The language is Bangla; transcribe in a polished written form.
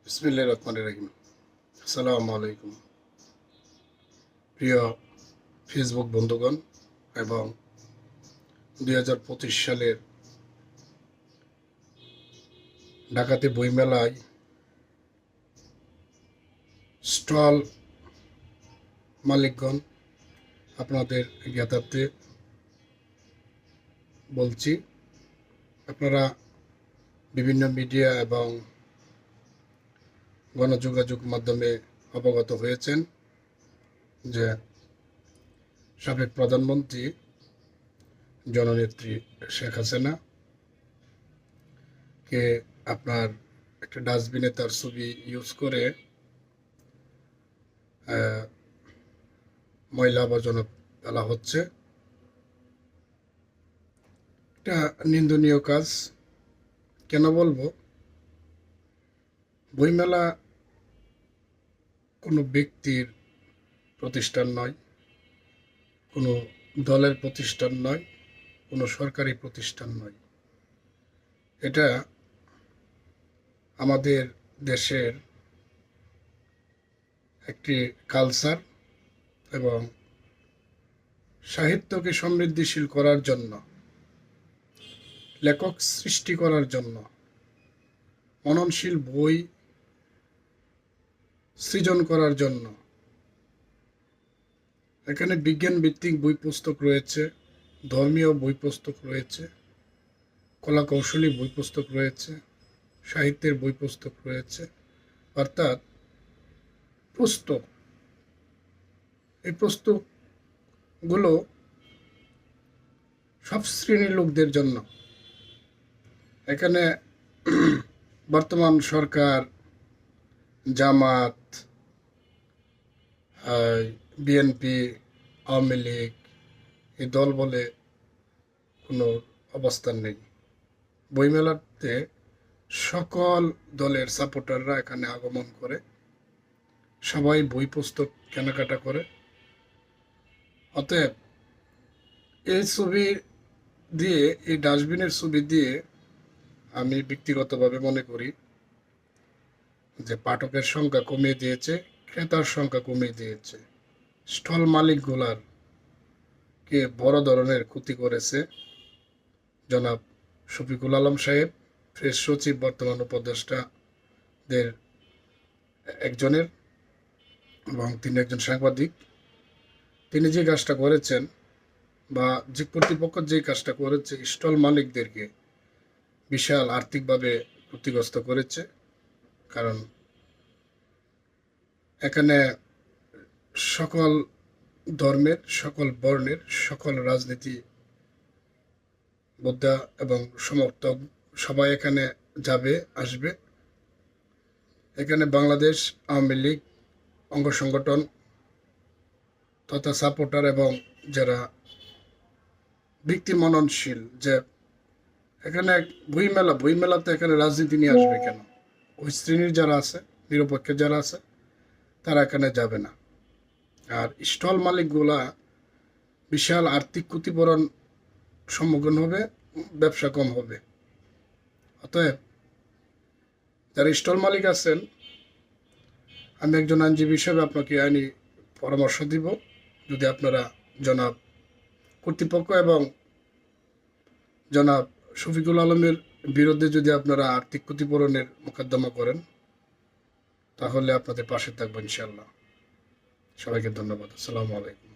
বিসমিল্লাহির রহমানির রহিম। আসসালামু আলাইকুম প্রিয় ফেসবুক বন্ধুগণ এবং 2025 সালের ঢাকাতে বইমেলায় স্টল মালিকগণ, আপনাদের জ্ঞাতার্থে বলছি, আপনারা বিভিন্ন মিডিয়া এবং গণযোগাযোগ মাধ্যমে অবগত হয়েছেন যে সাবেক প্রধানমন্ত্রী জননেত্রী শেখ হাসিনা কে আপনার একটা ডাস্টবিনে তার ছবি ইউজ করে ময়লা আবর্জনা ফেলা হচ্ছে। এটা নিন্দনীয় কাজ। কেন বলবো? বইমেলা কোনো ব্যক্তির প্রতিষ্ঠান নয়, কোনো দলের প্রতিষ্ঠান নয়, কোনো সরকারি প্রতিষ্ঠান নয়। এটা আমাদের দেশের একটি কালচার এবং সাহিত্যকে সমৃদ্ধিশীল করার জন্য, লেখক সৃষ্টি করার জন্য, মননশীল বই সৃজন করার জন্য এখানে বিজ্ঞান ভিত্তিক বই পুস্তক রয়েছে, ধর্মীয় বই পুস্তক রয়েছে, কলা কৌশলী বই পুস্তক রয়েছে, সাহিত্যের বই পুস্তক রয়েছে। অর্থাৎ পুস্তক, এই পুস্তকগুলো সব শ্রেণীর লোকদের জন্য। এখানে বর্তমান সরকার, জামাত, বিএনপি, আওয়ামী লীগ এই দল বলে কোনো অবস্থান নেই। বইমেলাতে সকল দলের সাপোর্টাররা এখানে আগমন করে, সবাই বই পুস্তক কেনাকাটা করে। অতএব এই ছবি দিয়ে, এই ডাস্টবিনের ছবি দিয়ে আমি ব্যক্তিগতভাবে মনে করি যে পাঠকের সংখ্যা কমিয়ে দিয়েছে, ক্রেতার সংখ্যা কমিয়ে দিয়েছে। স্টল মালিকগুলার কে বড় ধরনের ক্ষতি করেছে জনাব শফিকুল আলম সাহেব, প্রেস সচিব, বর্তমান উপদেষ্টাদের একজনের, এবং তিনি একজন সাংবাদিক। তিনি যে কাজটা করেছেন বা যে কর্তৃপক্ষ যে কাজটা করেছে, স্টল মালিকদেরকে বিশাল আর্থিকভাবে ক্ষতিগ্রস্ত করেছে। কারণ এখানে সকল ধর্মের, সকল বর্ণের, সকল রাজনীতি বোদ্ধা এবং সমর্থক সবাই এখানে যাবে, আসবে। এখানে বাংলাদেশ আওয়ামী লীগ অঙ্গ সংগঠন তথা সাপোর্টার এবং যারা ব্যক্তি মননশীল, যে এখানে বইমেলাতে এখানে রাজনীতি নিয়ে আসবে কেন? ওই শ্রেণীর যারা আছে, নিরপেক্ষ যারা আছে, তারা এখানে যাবে না। আর স্টল মালিকগুলা বিশাল আর্থিক ক্ষতিপূরণ সম্মুখীন হবে, ব্যবসা কম হবে। অতএব যারা স্টল মালিক আছেন, আমি একজন আইনজীবী হিসেবে আপনাকে আইনি পরামর্শ দিব, যদি আপনারা জনাব কর্তৃপক্ষ এবং জনাব শফিকুল আলমের বিরুদ্ধে যদি আপনারা আর্থিক ক্ষতিপূরণের মোকদ্দমা করেন, তাহলে আপনাদের পাশে থাকবো ইনশাল্লাহ। সবাইকে ধন্যবাদ। আসসালামু আলাইকুম।